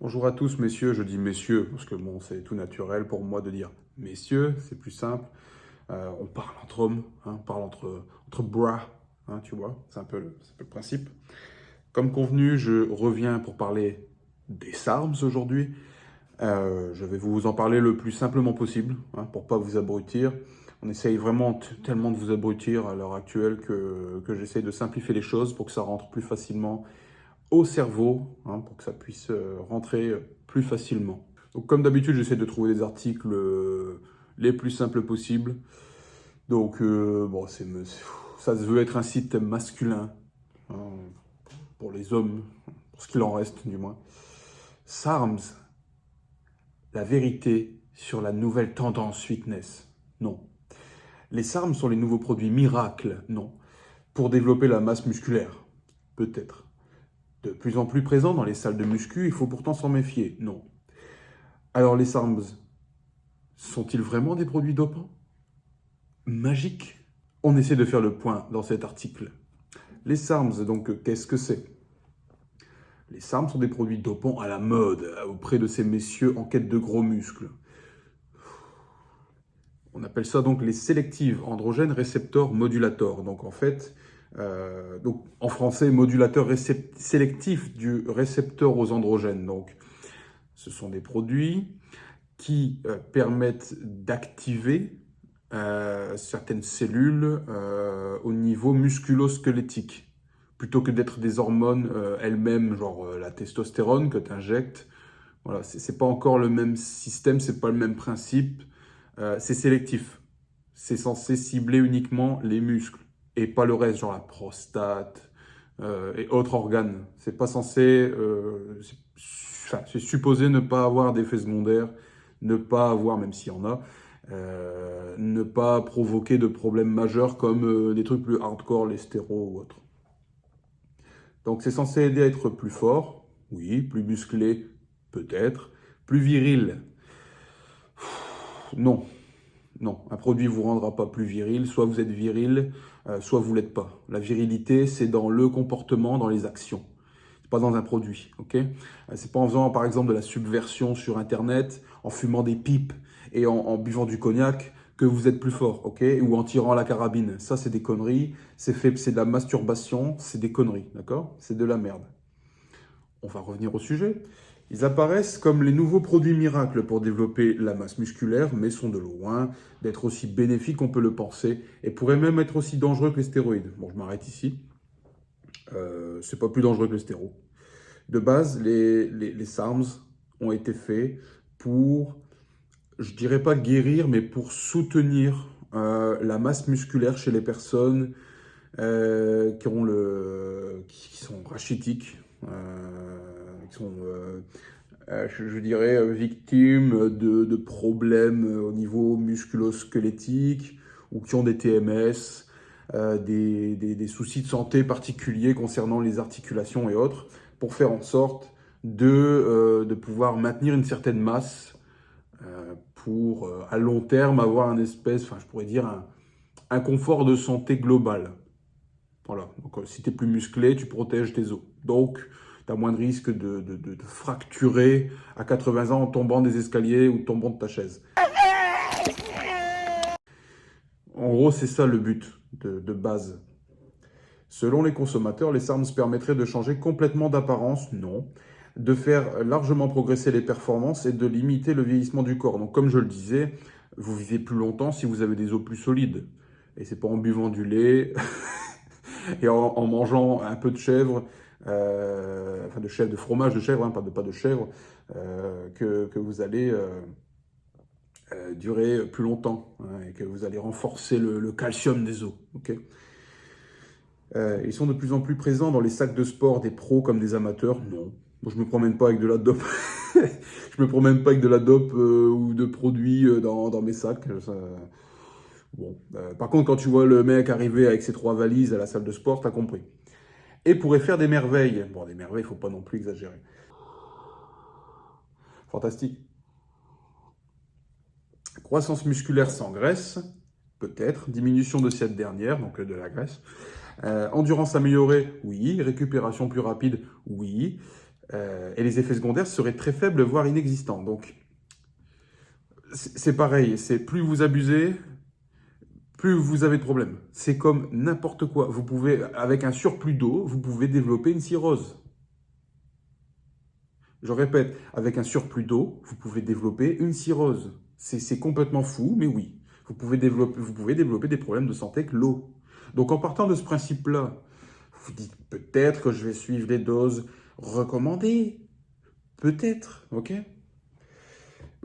Bonjour à tous, messieurs. Je dis messieurs parce que bon, c'est tout naturel pour moi de dire messieurs, c'est plus simple. On parle entre hommes, hein, on parle entre bras, hein, tu vois, c'est un peu le principe. Comme convenu, je reviens pour parler des SARMs aujourd'hui. Je vais vous en parler le plus simplement possible, hein, pour pas vous abrutir. On essaye vraiment tellement de vous abrutir à l'heure actuelle que j'essaye de simplifier les choses pour que ça rentre plus facilement au cerveau, hein, pour que ça puisse rentrer plus facilement. Donc, comme d'habitude, j'essaie de trouver des articles les plus simples possibles. Donc, bon, ça se veut être un site masculin, hein, pour les hommes, pour ce qu'il en reste du moins. SARMS, la vérité sur la nouvelle tendance fitness. Non. Les SARMS sont les nouveaux produits miracles. Non. Pour développer la masse musculaire. Peut-être. De plus en plus présents dans les salles de muscu, il faut pourtant s'en méfier. Non. Alors les SARMs, sont-ils vraiment des produits dopants? Magiques? On essaie de faire le point dans cet article. Les SARMs, donc, qu'est-ce que c'est? Les SARMs sont des produits dopants à la mode, auprès de ces messieurs en quête de gros muscles. On appelle ça donc les Selective Androgen Receptor Modulators. Donc en fait, donc en français, modulateur sélectif du récepteur aux androgènes. Donc ce sont des produits qui permettent d'activer certaines cellules au niveau musculo-squelettique, plutôt que d'être des hormones elles-mêmes, genre la testostérone que tu injectes. Voilà, c'est pas encore le même système, c'est pas le même principe. C'est sélectif. C'est censé cibler uniquement les muscles et pas le reste, genre la prostate et autres organes. C'est pas censé, c'est supposé ne pas avoir d'effets secondaires, ne pas avoir, même s'il y en a, ne pas provoquer de problèmes majeurs comme des trucs plus hardcore, les stérols ou autres. Donc c'est censé aider à être plus fort, oui, plus musclé, peut-être, plus viril. Non, non, un produit vous rendra pas plus viril, soit vous êtes viril, soit vous l'êtes pas. La virilité, c'est dans le comportement, dans les actions. C'est pas dans un produit, ok? C'est pas en faisant, par exemple, de la subversion sur Internet, en fumant des pipes et en buvant du cognac que vous êtes plus fort, ok? Ou en tirant à la carabine. Ça, c'est des conneries. C'est de la masturbation, c'est des conneries, d'accord? C'est de la merde. On va revenir au sujet. Ils apparaissent comme les nouveaux produits miracles pour développer la masse musculaire, mais sont de loin d'être aussi bénéfiques qu'on peut le penser et pourraient même être aussi dangereux que les stéroïdes. Bon, je m'arrête ici. C'est pas plus dangereux que les stéroïdes. De base, les SARMs ont été faits pour, je dirais pas guérir, mais pour soutenir la masse musculaire chez les personnes qui sont rachitiques, qui sont, je dirais, victimes de problèmes au niveau musculo-squelettique ou qui ont des TMS, des soucis de santé particuliers concernant les articulations et autres, pour faire en sorte de pouvoir maintenir une certaine masse pour, à long terme, avoir un espèce, enfin, je pourrais dire, un confort de santé global. Voilà, donc si tu es plus musclé, tu protèges tes os. Donc, tu as moins de risque de fracturer à 80 ans en tombant des escaliers ou tombant de ta chaise. En gros, c'est ça le but de base. Selon les consommateurs, les SARMs permettraient de changer complètement d'apparence, non, de faire largement progresser les performances et de limiter le vieillissement du corps. Donc, comme je le disais, vous vivez plus longtemps si vous avez des os plus solides. Et c'est pas en buvant du lait et en mangeant un peu de chèvre, enfin de chèvre, de fromage de chèvre, hein, pas de chèvre, que vous allez durer plus longtemps, hein, et que vous allez renforcer le calcium des os. Okay, ils sont de plus en plus présents dans les sacs de sport des pros comme des amateurs. Non, moi je me promène pas avec de la dope. Je me promène pas avec de la dope ou de produits dans mes sacs. Bon. Par contre, quand tu vois le mec arriver avec ses 3 valises à la salle de sport, t'as compris. Et pourrait faire des merveilles. Bon, des merveilles, il ne faut pas non plus exagérer. Fantastique. Croissance musculaire sans graisse, peut-être. Diminution de cette dernière, donc de la graisse. Endurance améliorée, oui. Récupération plus rapide, oui. Et les effets secondaires seraient très faibles, voire inexistants. Donc, c'est pareil, c'est plus vous abusez, plus vous avez de problèmes. C'est comme n'importe quoi. Vous pouvez, avec un surplus d'eau, vous pouvez développer une cirrhose. Je répète, avec un surplus d'eau, vous pouvez développer une cirrhose. C'est complètement fou, mais oui. Vous pouvez développer des problèmes de santé avec l'eau. Donc en partant de ce principe-là, vous dites peut-être que je vais suivre les doses recommandées. Peut-être, ok?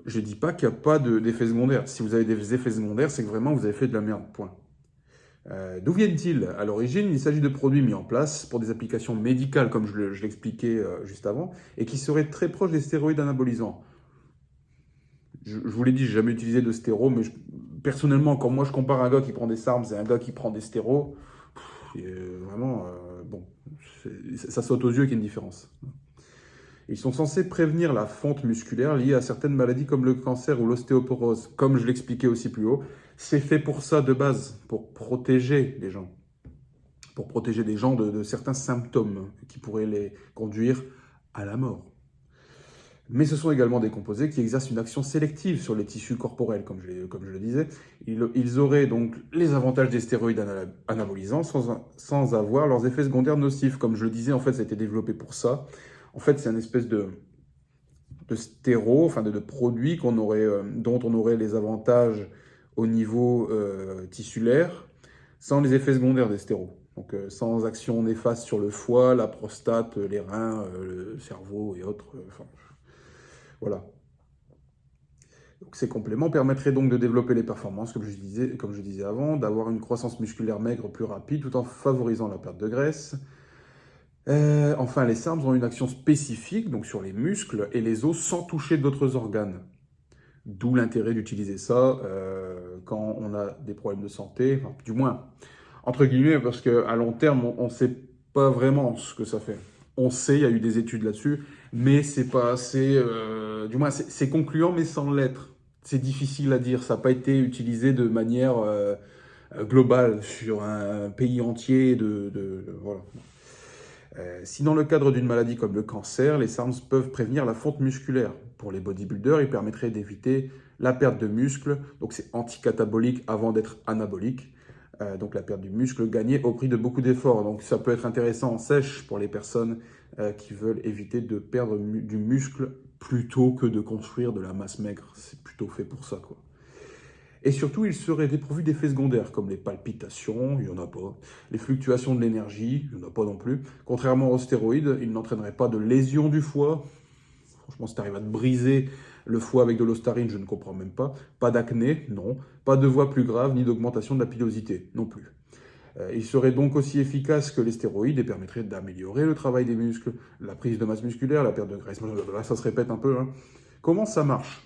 Je ne dis pas qu'il n'y a pas d'effets secondaires. Si vous avez des effets secondaires, c'est que vraiment vous avez fait de la merde, point. D'où viennent-ils? À l'origine, il s'agit de produits mis en place pour des applications médicales, comme je l'expliquais juste avant, et qui seraient très proches des stéroïdes anabolisants. Je vous l'ai dit, j'ai jamais utilisé de stéro, mais personnellement, quand moi je compare un gars qui prend des SARMs et un gars qui prend des stéros, vraiment, bon, ça saute aux yeux qu'il y a une différence. Ils sont censés prévenir la fonte musculaire liée à certaines maladies comme le cancer ou l'ostéoporose. Comme je l'expliquais aussi plus haut, c'est fait pour ça de base, pour protéger les gens. Pour protéger les gens de certains symptômes qui pourraient les conduire à la mort. Mais ce sont également des composés qui exercent une action sélective sur les tissus corporels, comme je le disais. Ils auraient donc les avantages des stéroïdes anabolisants sans avoir leurs effets secondaires nocifs. Comme je le disais, en fait, ça a été développé pour ça. En fait, c'est une espèce de stéro, enfin de produit dont on aurait les avantages au niveau tissulaire, sans les effets secondaires des stéros. Donc sans action néfaste sur le foie, la prostate, les reins, le cerveau et autres. Voilà. Donc, ces compléments permettraient donc de développer les performances, comme je disais avant, d'avoir une croissance musculaire maigre plus rapide tout en favorisant la perte de graisse. Enfin, les SARMs ont une action spécifique donc sur les muscles et les os sans toucher d'autres organes. D'où l'intérêt d'utiliser ça quand on a des problèmes de santé, enfin, du moins, entre guillemets, parce qu'à long terme, on ne sait pas vraiment ce que ça fait. On sait, il y a eu des études là-dessus, mais c'est pas assez... du moins, c'est concluant, mais sans l'être. C'est difficile à dire, ça n'a pas été utilisé de manière globale sur un pays entier. Voilà. Si dans le cadre d'une maladie comme le cancer, les SARMs peuvent prévenir la fonte musculaire. Pour les bodybuilders, ils permettraient d'éviter la perte de muscle, donc c'est anticatabolique avant d'être anabolique. Donc la perte du muscle gagnée au prix de beaucoup d'efforts. Donc ça peut être intéressant en sèche pour les personnes qui veulent éviter de perdre du muscle plutôt que de construire de la masse maigre. C'est plutôt fait pour ça, quoi. Et surtout, ils seraient dépourvus d'effets secondaires, comme les palpitations, il n'y en a pas. Les fluctuations de l'énergie, il n'y en a pas non plus. Contrairement aux stéroïdes, ils n'entraîneraient pas de lésion du foie. Franchement, si tu arrives à te briser le foie avec de l'ostarine, je ne comprends même pas. Pas d'acné, non. Pas de voix plus grave, ni d'augmentation de la pilosité, non plus. Ils seraient donc aussi efficaces que les stéroïdes et permettraient d'améliorer le travail des muscles, la prise de masse musculaire, la perte de graisse. Là, ça se répète un peu. Hein. Comment ça marche?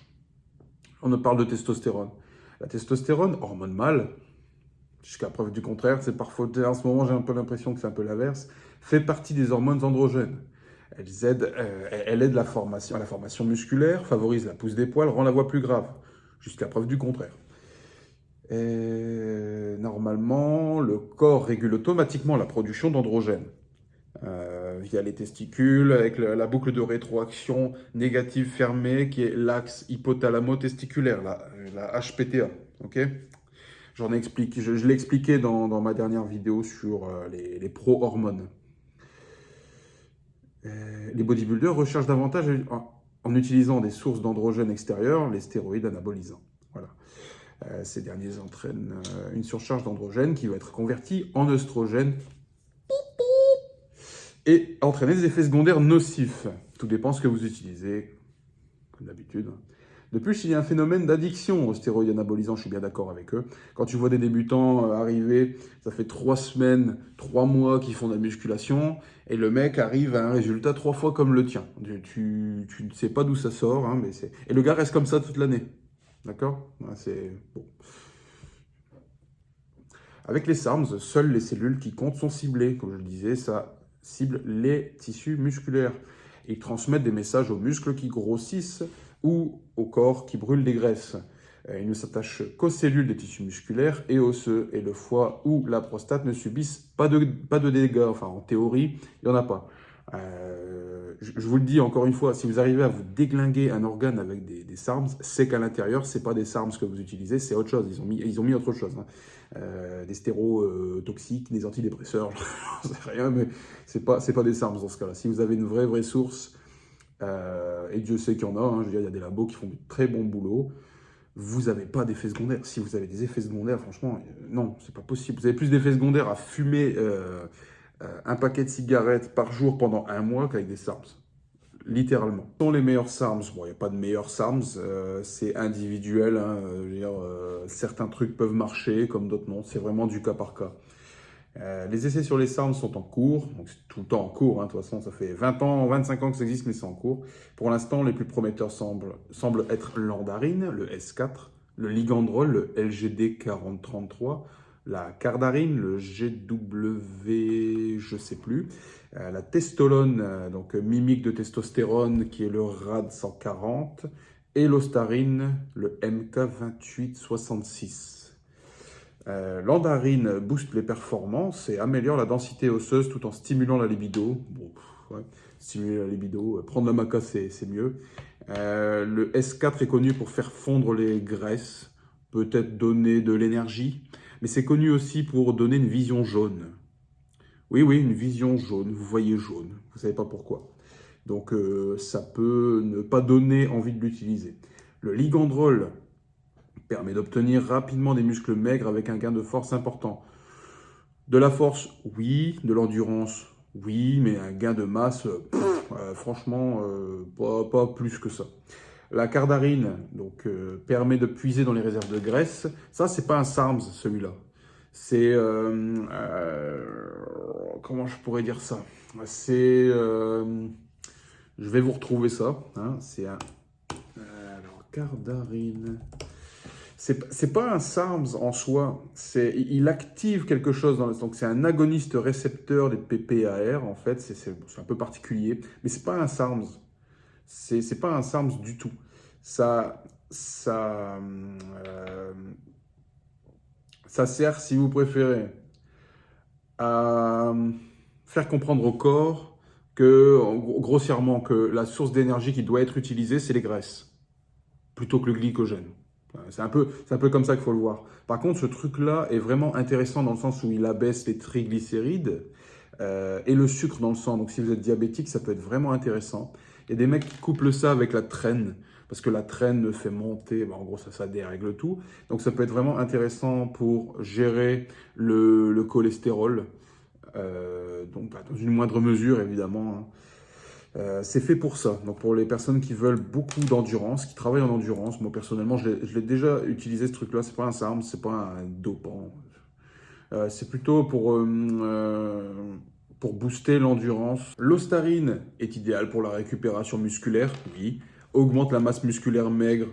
On parle de testostérone. La testostérone, hormone mâle, jusqu'à preuve du contraire, c'est parfois, en ce moment j'ai un peu l'impression que c'est un peu l'inverse, fait partie des hormones androgènes. Elle aide à la formation musculaire, favorise la pousse des poils, rend la voix plus grave, jusqu'à preuve du contraire. Et normalement, le corps régule automatiquement la production d'androgènes via les testicules, avec la boucle de rétroaction négative fermée, qui est l'axe hypothalamo-testiculaire, la HPTA. Ok, j'en ai expliqué, je l'ai expliqué dans ma dernière vidéo sur les pro-hormones. Les bodybuilders recherchent davantage en utilisant des sources d'androgènes extérieurs, les stéroïdes anabolisants. Voilà. Ces derniers entraînent une surcharge d'androgènes qui va être convertie en œstrogène et entraîner des effets secondaires nocifs. Tout dépend de ce que vous utilisez, comme d'habitude. De plus, il y a un phénomène d'addiction aux stéroïdes anabolisants, je suis bien d'accord avec eux. Quand tu vois des débutants arriver, ça fait 3 semaines, 3 mois qu'ils font de la musculation, et le mec arrive à un résultat 3 fois comme le tien. Tu ne sais pas d'où ça sort, hein, mais et le gars reste comme ça toute l'année. D'accord? C'est bon. Avec les SARMs, seules les cellules qui comptent sont ciblées. Comme je le disais, ça cible les tissus musculaires. Ils transmettent des messages aux muscles qui grossissent ou au corps qui brûle des graisses. Ils ne s'attachent qu'aux cellules des tissus musculaires et osseux. Et le foie ou la prostate ne subissent pas de dégâts. Enfin, en théorie, il n'y en a pas. Je vous le dis encore une fois, si vous arrivez à vous déglinguer un organe avec des SARMs, c'est qu'à l'intérieur, c'est pas des SARMs que vous utilisez, c'est autre chose. Ils ont mis autre chose. Hein. Des stéros toxiques, des antidépresseurs, j'en sais rien, mais c'est pas des SARMs dans ce cas-là. Si vous avez une vraie source, et Dieu sait qu'il y en a, hein, je veux dire, il y a des labos qui font du très bon boulot, vous n'avez pas d'effets secondaires. Si vous avez des effets secondaires, franchement, non, c'est pas possible. Vous avez plus d'effets secondaires à fumer un paquet de cigarettes par jour pendant un mois qu'avec des SARMs. Littéralement. Quels sont les meilleurs SARMs? Bon, il n'y a pas de meilleurs SARMs, c'est individuel. Hein, je veux dire, certains trucs peuvent marcher, comme d'autres non. C'est vraiment du cas par cas. Les essais sur les SARMs sont en cours, donc c'est tout le temps en cours, hein, de toute façon ça fait 20 ans, 25 ans que ça existe, mais c'est en cours. Pour l'instant, les plus prometteurs semblent être l'andarine, le S4, le ligandrol, le LGD4033, la cardarine, le GW, je sais plus, la testolone, donc mimique de testostérone, qui est le RAD140, et l'ostarine, le MK2866. L'andarine booste les performances et améliore la densité osseuse tout en stimulant la libido. Bon, ouais, stimuler la libido, prendre la maca, c'est mieux. Le S4 est connu pour faire fondre les graisses, peut-être donner de l'énergie, mais c'est connu aussi pour donner une vision jaune. Oui, une vision jaune, vous voyez jaune, vous ne savez pas pourquoi. Donc ça peut ne pas donner envie de l'utiliser. Le ligandrol permet d'obtenir rapidement des muscles maigres avec un gain de force important. De la force, oui. De l'endurance, oui. Mais un gain de masse, franchement, pas plus que ça. La cardarine donc, permet de puiser dans les réserves de graisse. Ça, c'est pas un SARMS, celui-là. C'est... comment je pourrais dire ça? C'est... je vais vous retrouver ça. Hein, c'est un... alors, cardarine... C'est pas un SARMS en soi, il active quelque chose, donc c'est un agoniste récepteur des PPAR en fait, c'est un peu particulier, mais c'est pas un SARMS, c'est pas un SARMS du tout. Ça sert, si vous préférez, à faire comprendre au corps que, grossièrement, que la source d'énergie qui doit être utilisée, c'est les graisses, plutôt que le glycogène. C'est un peu comme ça qu'il faut le voir. Par contre, ce truc-là est vraiment intéressant dans le sens où il abaisse les triglycérides et le sucre dans le sang. Donc si vous êtes diabétique, ça peut être vraiment intéressant. Il y a des mecs qui couplent ça avec la traîne, parce que la traîne fait monter, en gros ça dérègle tout. Donc ça peut être vraiment intéressant pour gérer le cholestérol, donc dans une moindre mesure évidemment. Hein. C'est fait pour ça, donc pour les personnes qui veulent beaucoup d'endurance, qui travaillent en endurance. Moi personnellement, je l'ai déjà utilisé ce truc-là, c'est pas un SARM, c'est pas un dopant. C'est plutôt pour booster l'endurance. L'ostarine est idéale pour la récupération musculaire, oui. Augmente la masse musculaire maigre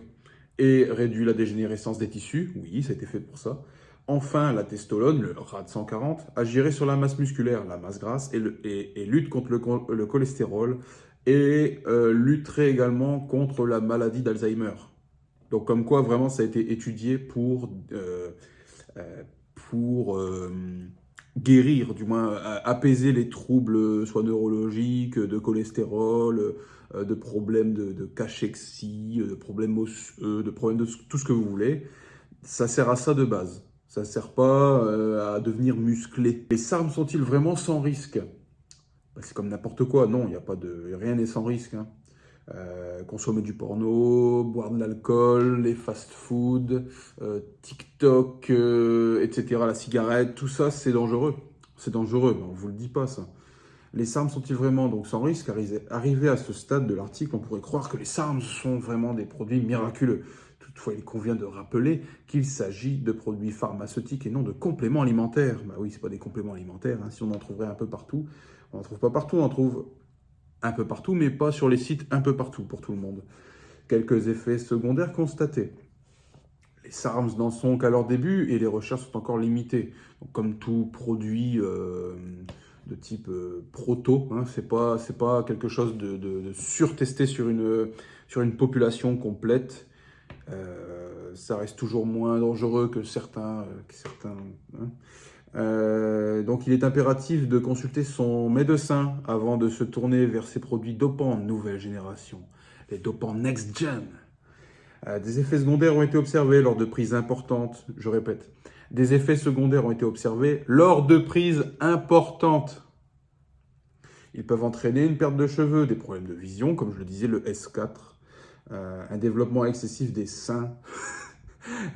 et réduit la dégénérescence des tissus, oui, ça a été fait pour ça. Enfin, la testolone, le RAD140, agirait sur la masse musculaire, la masse grasse, et lutte contre le cholestérol, et lutterait également contre la maladie d'Alzheimer. Donc comme quoi, vraiment, ça a été étudié pour guérir, du moins apaiser les troubles, soit neurologiques, de cholestérol, de problèmes de cachexie, de problèmes osseux, de problèmes de tout ce que vous voulez. Ça sert à ça de base. Ça ne sert pas à devenir musclé. Les SARMs sont-ils vraiment sans risque? C'est comme n'importe quoi. Non, rien n'est sans risque. Hein. Consommer du porno, boire de l'alcool, les fast-food, TikTok, etc., la cigarette, tout ça, c'est dangereux. C'est dangereux, mais on ne vous le dit pas, ça. Les SARMs sont-ils vraiment donc sans risque? Arrivé à ce stade de l'article, on pourrait croire que les SARMs sont vraiment des produits miraculeux. Toutefois, il convient de rappeler qu'il s'agit de produits pharmaceutiques et non de compléments alimentaires. Bah oui, ce pas des compléments alimentaires. Hein. Si on en trouverait un peu partout, on n'en trouve pas partout, on en trouve un peu partout, mais pas sur les sites un peu partout pour tout le monde. Quelques effets secondaires constatés. Les SARMs n'en sont qu'à leur début et les recherches sont encore limitées. Donc, comme tout produit de type proto, hein, c'est pas quelque chose de surtesté sur une population complète. Ça reste toujours moins dangereux que certains hein. Donc il est impératif de consulter son médecin avant de se tourner vers ces produits dopants nouvelle génération, les dopants next-gen. Des effets secondaires ont été observés lors de prises importantes, je répète. Des effets secondaires ont été observés lors de prises importantes. Ils peuvent entraîner une perte de cheveux, des problèmes de vision, comme je le disais, le S4, un développement excessif des seins.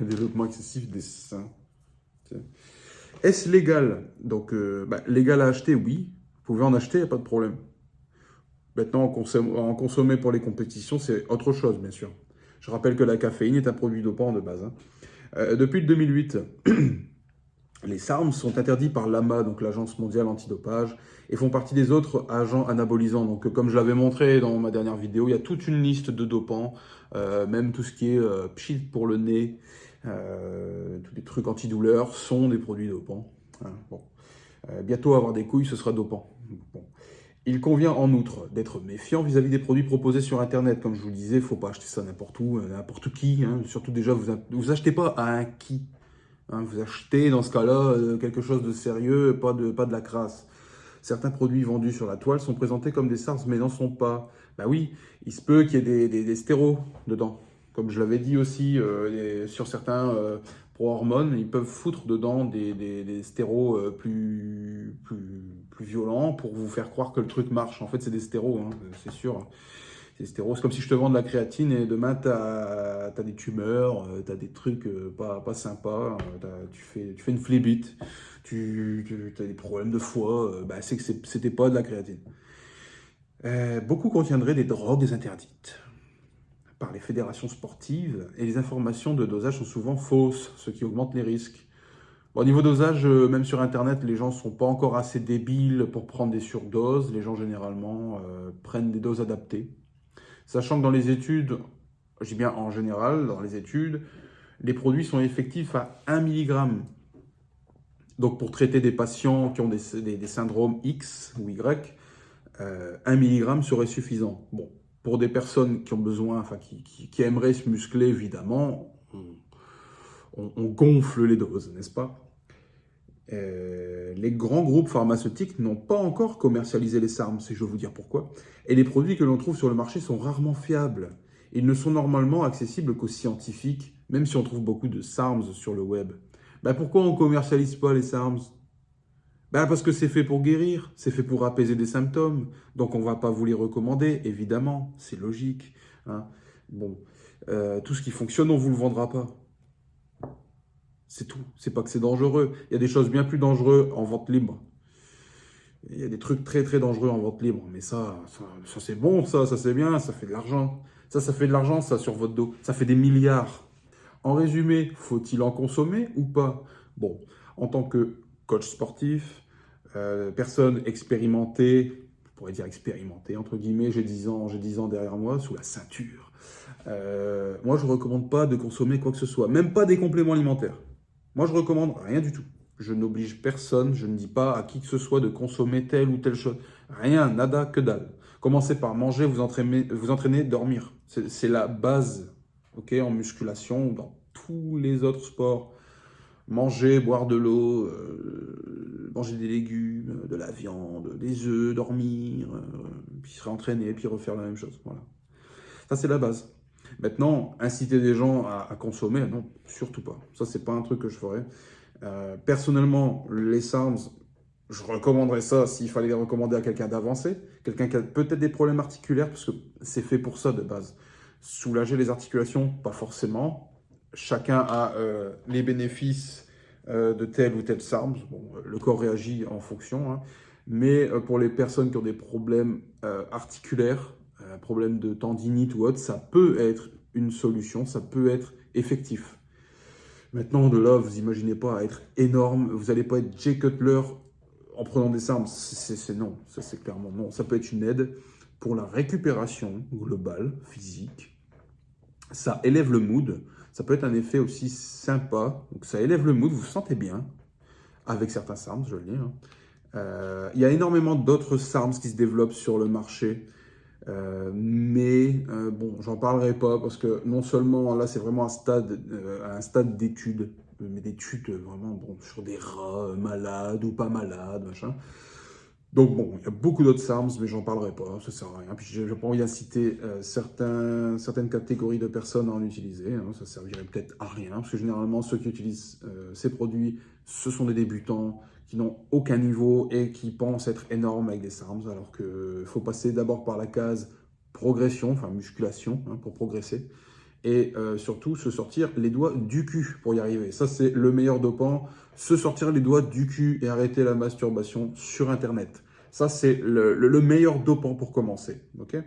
Un développement excessif des seins. Est-ce légal? Donc, légal à acheter, oui. Vous pouvez en acheter, il n'y a pas de problème. Maintenant, en consommer pour les compétitions, c'est autre chose, bien sûr. Je rappelle que la caféine est un produit dopant de base. Depuis le 2008, les SARMs sont interdits par l'AMA, donc l'Agence mondiale antidopage, et font partie des autres agents anabolisants. Donc, comme je l'avais montré dans ma dernière vidéo, il y a toute une liste de dopants, même tout ce qui est pchit pour le nez, tous les trucs antidouleurs sont des produits dopants. Hein, bon. Bientôt avoir des couilles, ce sera dopant. Bon. Il convient en outre d'être méfiant vis-à-vis des produits proposés sur Internet. Comme je vous le disais, il ne faut pas acheter ça n'importe où, n'importe qui. Hein. Surtout déjà, vous achetez pas à un qui. Hein. Vous achetez dans ce cas-là quelque chose de sérieux, pas de la crasse. Certains produits vendus sur la toile sont présentés comme des SARS, mais n'en sont pas. Bah oui, il se peut qu'il y ait des stéros dedans. Comme je l'avais dit aussi, sur certains pro-hormones, ils peuvent foutre dedans des stéros plus violents pour vous faire croire que le truc marche. En fait, c'est des stéros, hein, c'est sûr. C'est stéros. C'est comme si je te vends de la créatine et demain, tu as des tumeurs, tu as des trucs pas sympas, tu fais une phlébite, tu as des problèmes de foie, c'est que c'était pas de la créatine. Beaucoup contiendraient des drogues interdites par les fédérations sportives et les informations de dosage sont souvent fausses, ce qui augmente les risques. Bon, au niveau dosage, même sur Internet, les gens ne sont pas encore assez débiles pour prendre des surdoses. Les gens, généralement, prennent des doses adaptées. Sachant que dans les études, je dis bien en général, dans les études, les produits sont effectifs à 1 mg. Donc pour traiter des patients qui ont des syndromes X ou Y, 1 mg serait suffisant. Bon, pour des personnes qui ont besoin, qui aimeraient se muscler, évidemment, on gonfle les doses, n'est-ce pas? Les grands groupes pharmaceutiques n'ont pas encore commercialisé les SARMs, et je vais vous dire pourquoi. Et les produits que l'on trouve sur le marché sont rarement fiables. Ils ne sont normalement accessibles qu'aux scientifiques, même si on trouve beaucoup de SARMs sur le web. Pourquoi on ne commercialise pas les SARMs? Parce que c'est fait pour guérir, c'est fait pour apaiser des symptômes. Donc on ne va pas vous les recommander, évidemment, c'est logique. Hein. Bon, tout ce qui fonctionne, on ne vous le vendra pas. C'est tout. C'est pas que c'est dangereux. Il y a des choses bien plus dangereuses en vente libre. Il y a des trucs très très dangereux en vente libre. Mais ça c'est bon, ça c'est bien, ça fait de l'argent. Ça fait de l'argent, ça, sur votre dos. Ça fait des milliards. En résumé, faut-il en consommer ou pas? Bon, en tant que coach sportif, personne expérimentée, je pourrais dire expérimentée, entre guillemets, j'ai 10 ans derrière moi, sous la ceinture. Moi, je ne recommande pas de consommer quoi que ce soit, même pas des compléments alimentaires. Moi, je recommande rien du tout. Je n'oblige personne, je ne dis pas à qui que ce soit de consommer telle ou telle chose. Rien, nada, que dalle. Commencez par manger, vous entraîner, dormir. C'est la base, ok, en musculation ou dans tous les autres sports. Manger, boire de l'eau, manger des légumes, de la viande, des œufs, dormir, puis se réentraîner, puis refaire la même chose. Voilà. Ça, c'est la base. Maintenant, inciter des gens à consommer, non, surtout pas. Ça, c'est pas un truc que je ferais. Personnellement, les SARMs, je recommanderais ça s'il fallait les recommander à quelqu'un d'avancé, quelqu'un qui a peut-être des problèmes articulaires, parce que c'est fait pour ça de base. Soulager les articulations, pas forcément. Chacun a les bénéfices de tel ou tel SARMs. Bon, le corps réagit en fonction. Hein. Mais pour les personnes qui ont des problèmes articulaires, un problème de tendinite ou autre, ça peut être une solution, ça peut être effectif. Maintenant, de là, vous imaginez pas à être énorme, vous n'allez pas être Jay Cutler en prenant des SARMs, c'est non, ça c'est clairement non. Ça peut être une aide pour la récupération globale, physique. Ça élève le mood, ça peut être un effet aussi sympa, donc ça élève le mood, vous vous sentez bien avec certains SARMs, je le dis. Hein. Il y a énormément d'autres SARMs qui se développent sur le marché. Bon, j'en parlerai pas parce que non seulement là c'est vraiment un stade d'étude, mais d'études vraiment bon, sur des rats malades ou pas malades, machin. Donc bon, il y a beaucoup d'autres SARMs, mais j'en parlerai pas, ça sert à rien. Puis je n'ai pas envie d'inciter certaines catégories de personnes à en utiliser, hein, ça servirait peut-être à rien, parce que généralement ceux qui utilisent ces produits, ce sont des débutants qui n'ont aucun niveau et qui pensent être énormes avec des SARMs, alors qu'il faut passer d'abord par la case progression, enfin musculation, hein, pour progresser. Et surtout se sortir les doigts du cul pour y arriver. Ça, c'est le meilleur dopant, se sortir les doigts du cul et arrêter la masturbation sur Internet. Ça, c'est le meilleur dopant pour commencer. Ok.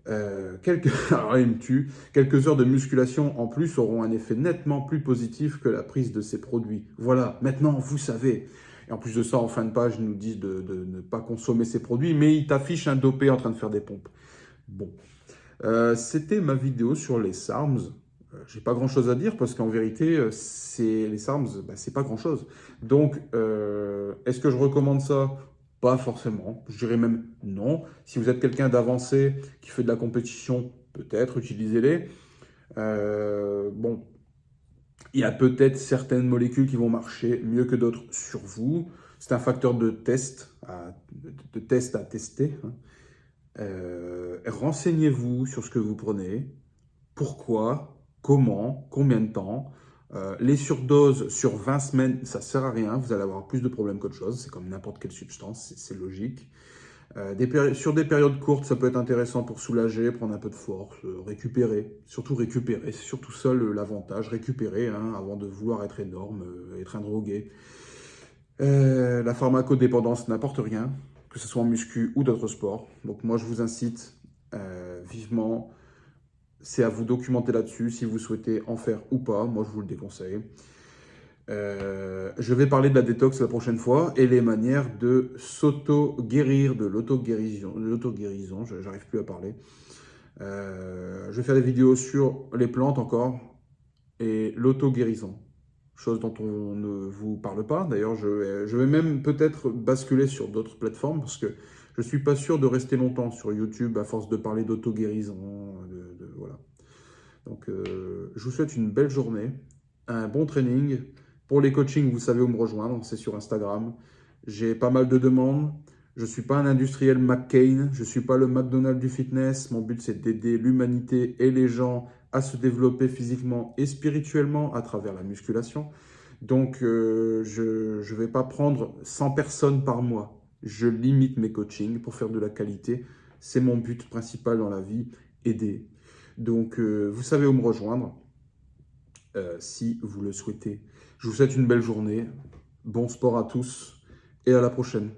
Alors, il me tue. Quelques heures de musculation en plus auront un effet nettement plus positif que la prise de ces produits. Voilà, maintenant, vous savez. Et en plus de ça, en fin de page, ils nous disent de ne pas consommer ces produits, mais ils t'affichent un dopé en train de faire des pompes. Bon. C'était ma vidéo sur les SARMs. J'ai pas grand chose à dire parce qu'en vérité, les SARMs, c'est pas grand chose. Donc, est-ce que je recommande ça? Pas forcément. Je dirais même non. Si vous êtes quelqu'un d'avancé qui fait de la compétition, peut-être utilisez-les. Bon, il y a peut-être certaines molécules qui vont marcher mieux que d'autres sur vous. C'est un facteur de test à tester, hein. Renseignez-vous sur ce que vous prenez, pourquoi, comment, combien de temps. Les surdoses sur 20 semaines, ça ne sert à rien, vous allez avoir plus de problèmes qu'autre chose, c'est comme n'importe quelle substance, c'est logique. Sur des périodes courtes, ça peut être intéressant pour soulager, prendre un peu de force, récupérer, c'est surtout ça l'avantage, récupérer, hein, avant de vouloir être énorme, être un drogué. La pharmacodépendance n'apporte rien, que ce soit en muscu ou d'autres sports. Donc moi, je vous incite vivement, c'est à vous documenter là-dessus si vous souhaitez en faire ou pas. Moi, je vous le déconseille. Je vais parler de la détox la prochaine fois et les manières de s'auto-guérir, de l'auto-guérison, j'arrive plus à parler. Je vais faire des vidéos sur les plantes encore et l'auto-guérison. Chose dont on ne vous parle pas. D'ailleurs, je vais même peut-être basculer sur d'autres plateformes parce que je ne suis pas sûr de rester longtemps sur YouTube à force de parler d'auto-guérison. Voilà. Donc, je vous souhaite une belle journée, un bon training. Pour les coachings, vous savez où me rejoindre, c'est sur Instagram. J'ai pas mal de demandes. Je ne suis pas un industriel McCain, je ne suis pas le McDonald's du fitness. Mon but, c'est d'aider l'humanité et les gens à se développer physiquement et spirituellement à travers la musculation. Donc, je ne vais pas prendre 100 personnes par mois. Je limite mes coachings pour faire de la qualité. C'est mon but principal dans la vie, aider. Donc, vous savez où me rejoindre si vous le souhaitez. Je vous souhaite une belle journée, bon sport à tous et à la prochaine.